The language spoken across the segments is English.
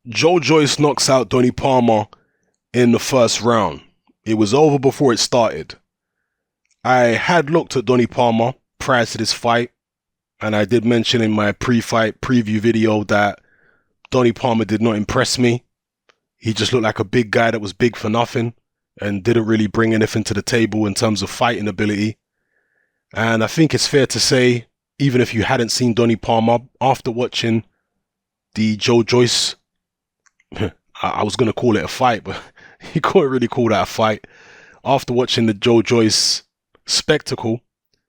Joyce knocks out Donnie Palmer in the first round. It was over before it started. I had looked at Donnie Palmer prior to this fight, and I did mention in my pre-fight preview video that Donnie Palmer did not impress me. He just looked like a big guy that was big for nothing and didn't really bring anything to the table in terms of fighting ability. And I think it's fair to say, even if you hadn't seen Donnie Palmer, after watching the Joyce, I was going to call it a fight, but you couldn't really call that a fight. After watching the Joyce spectacle,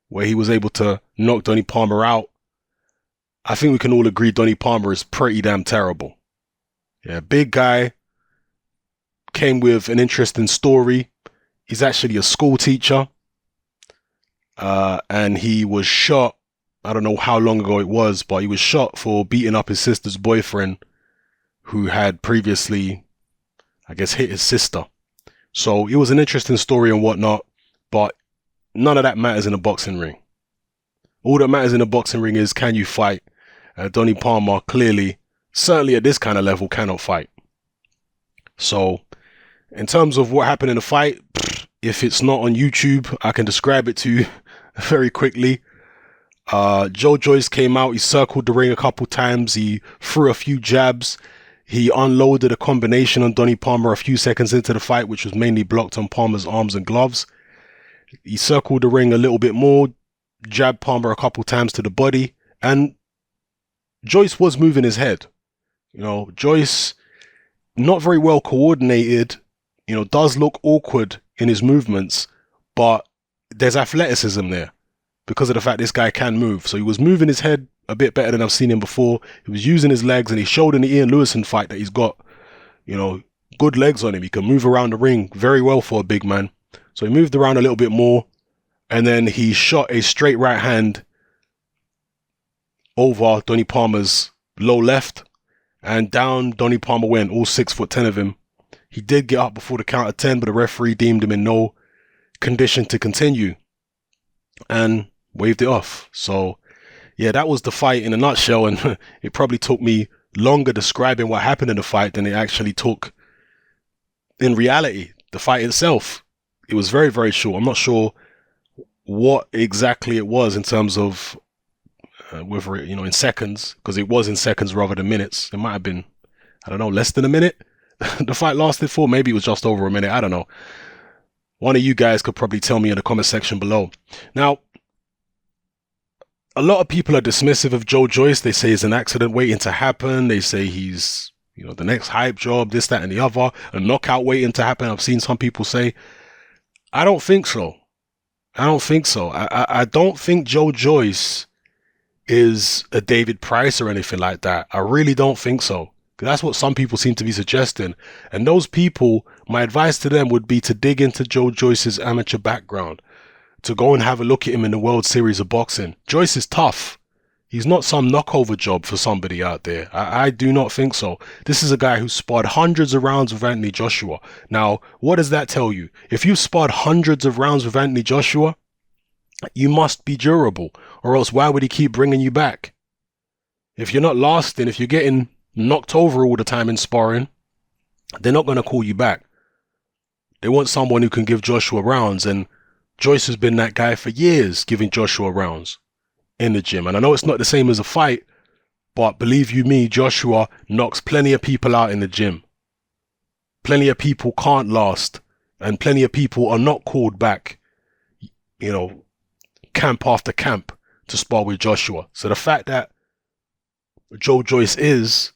where he was able to knock Donnie Palmer out, I think we can all agree Donnie Palmer is pretty damn terrible. Yeah, big guy, came with an interesting story. He's actually a school teacher, and he was shot. I don't know how long ago it was, but he was shot for beating up his sister's boyfriend, who had previously, I guess, hit his sister. So it was an interesting story and whatnot, but none of that matters in a boxing ring. All that matters in a boxing ring is, can you fight? Donnie Palmer clearly, certainly at this kind of level, cannot fight. So in terms of what happened in the fight, if it's not on YouTube, I can describe it to you very quickly. Joyce came out, he circled the ring a couple times, he threw a few jabs, he unloaded a combination on Donnie Palmer a few seconds into the fight, which was mainly blocked on Palmer's arms and gloves. He circled the ring a little bit more, jabbed Palmer a couple times to the body, and Joyce was moving his head. Joyce, not very well coordinated, does look awkward in his movements, but there's athleticism there because of the fact this guy can move. So he was moving his head a bit better than I've seen him before. He was using his legs, and he showed in the Ian Lewison fight that he's got, good legs on him. He can move around the ring very well for a big man. So he moved around a little bit more, and then he shot a straight right hand over Donnie Palmer's low left, and down Donnie Palmer went, all 6'10" of him. He did get up before the count of 10, but the referee deemed him in no condition to continue and waved it off. So yeah, that was the fight in a nutshell, and it probably took me longer describing what happened in the fight than it actually took in reality, the fight itself. It was very, very short. I'm not sure what exactly it was in terms of whether it, in seconds, because it was in seconds rather than minutes. It might have been, I don't know, less than a minute the fight lasted for. Maybe it was just over a minute. I don't know. One of you guys could probably tell me in the comment section below. Now, a lot of people are dismissive of Joyce. They say it's an accident waiting to happen. They say he's, the next hype job, this, that, and the other, a knockout waiting to happen. I've seen some people say, I don't think so. I don't think so. I don't think Joyce is a David Price or anything like that. I really don't think so. That's what some people seem to be suggesting. And those people, my advice to them would be to dig into Joyce's amateur background, to go and have a look at him in the World Series of Boxing. Joyce is tough. He's not some knockover job for somebody out there. I do not think so. This is a guy who sparred hundreds of rounds with Anthony Joshua. Now, what does that tell you? If you've sparred hundreds of rounds with Anthony Joshua, you must be durable, or else why would he keep bringing you back? If you're not lasting, if you're getting knocked over all the time in sparring, they're not going to call you back. They want someone who can give Joshua rounds, and Joyce has been that guy for years, giving Joshua rounds in the gym. And I know it's not the same as a fight, but believe you me, Joshua knocks plenty of people out in the gym. Plenty of people can't last, and plenty of people are not called back, camp after camp to spar with Joshua. So the fact that Joyce is,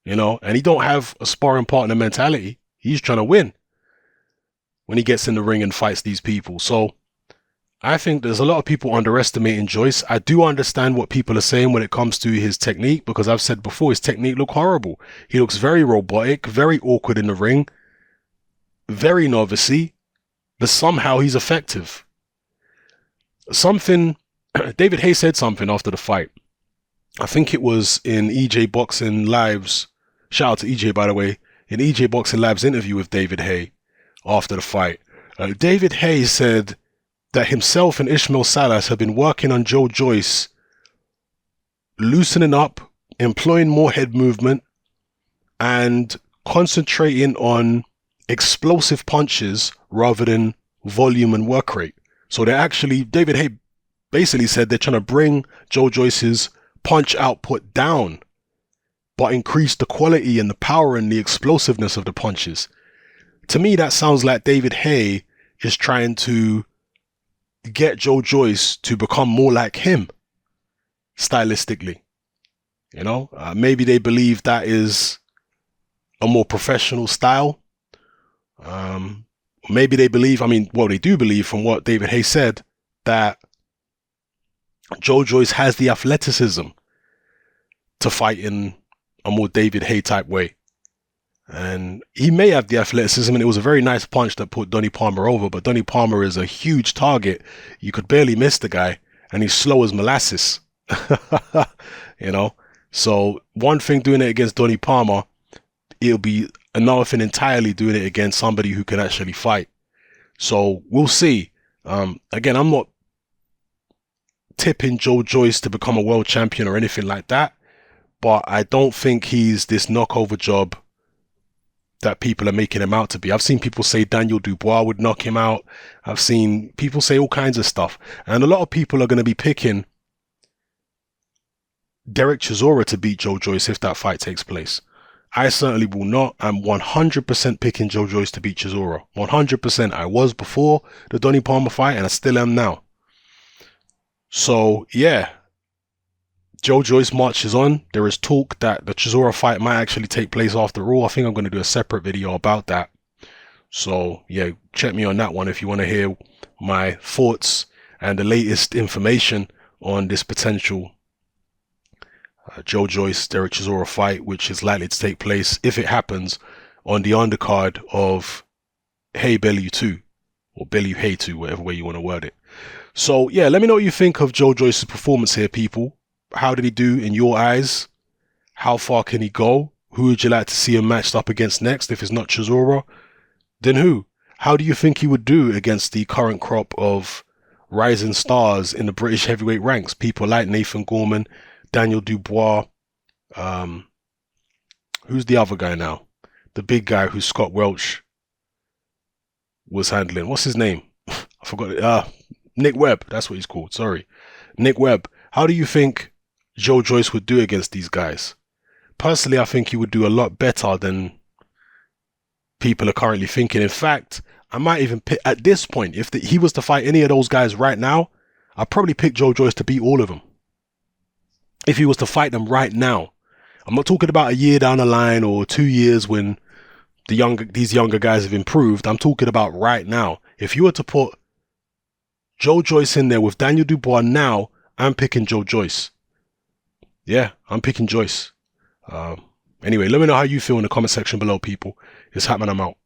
and he don't have a sparring partner mentality, he's trying to win when he gets in the ring and fights these people. So I think there's a lot of people underestimating Joyce. I do understand what people are saying when it comes to his technique, because I've said before, his technique look horrible. He looks very robotic, very awkward in the ring, very novice-y, but somehow he's effective. David Hay said something after the fight. I think it was in EJ Boxing Live's, shout out to EJ by the way, in EJ Boxing Live's interview with David Hay after the fight. David Hay said that himself and Ishmael Salas have been working on Joyce, loosening up, employing more head movement, and concentrating on explosive punches rather than volume and work rate. So they're actually, David Haye basically said they're trying to bring Joe Joyce's punch output down, but increase the quality and the power and the explosiveness of the punches. To me, that sounds like David Haye is trying to get Joe Joyce to become more like him, stylistically. You know, maybe they believe that is a more professional style. Maybe they believe, they do believe from what David Haye said, that Joe Joyce has the athleticism to fight in a more David Haye type way. And he may have the athleticism, and it was a very nice punch that put Donnie Palmer over, but Donnie Palmer is a huge target. You could barely miss the guy, and he's slow as molasses. You know? So one thing doing it against Donnie Palmer, it'll be another thing entirely doing it against somebody who can actually fight. So we'll see. Again, I'm not tipping Joe Joyce to become a world champion or anything like that, but I don't think he's this knockover job that people are making him out to be. I've seen people say Daniel Dubois would knock him out. I've seen people say all kinds of stuff. And a lot of people are going to be picking Derek Chisora to beat Joe Joyce if that fight takes place. I certainly will not. I'm 100% picking Joe Joyce to beat Chisora. 100%. I was before the Donnie Palmer fight, and I still am now. So, yeah. Joe Joyce marches on. There is talk that the Chisora fight might actually take place after all. I think I'm going to do a separate video about that. So, yeah, check me on that one if you want to hear my thoughts and the latest information on this potential Joe Joyce, Derek Chisora fight, which is likely to take place, if it happens, on the undercard of Haye Bellew 2, or Bellew Haye 2, whatever way you want to word it. So, yeah, let me know what you think of Joe Joyce's performance here, people. How did he do in your eyes? How far can he go? Who would you like to see him matched up against next? If it's not Chisora, then who? How do you think he would do against the current crop of rising stars in the British heavyweight ranks? People like Nathan Gorman, Daniel Dubois. Who's the other guy now? The big guy who Scott Welch was handling. What's his name? I forgot it. Nick Webb. That's what he's called. Sorry. Nick Webb. How do you think Joe Joyce would do against these guys? Personally, I think he would do a lot better than people are currently thinking. In fact, I might even pick, at this point, if he was to fight any of those guys right now, I'd probably pick Joe Joyce to beat all of them. If he was to fight them right now. I'm not talking about a year down the line or 2 years when these younger guys have improved. I'm talking about right now. If you were to put Joe Joyce in there with Daniel Dubois now, I'm picking Joe Joyce. Yeah, I'm picking Joyce. Anyway, let me know how you feel in the comment section below, people. It's happening. I'm out.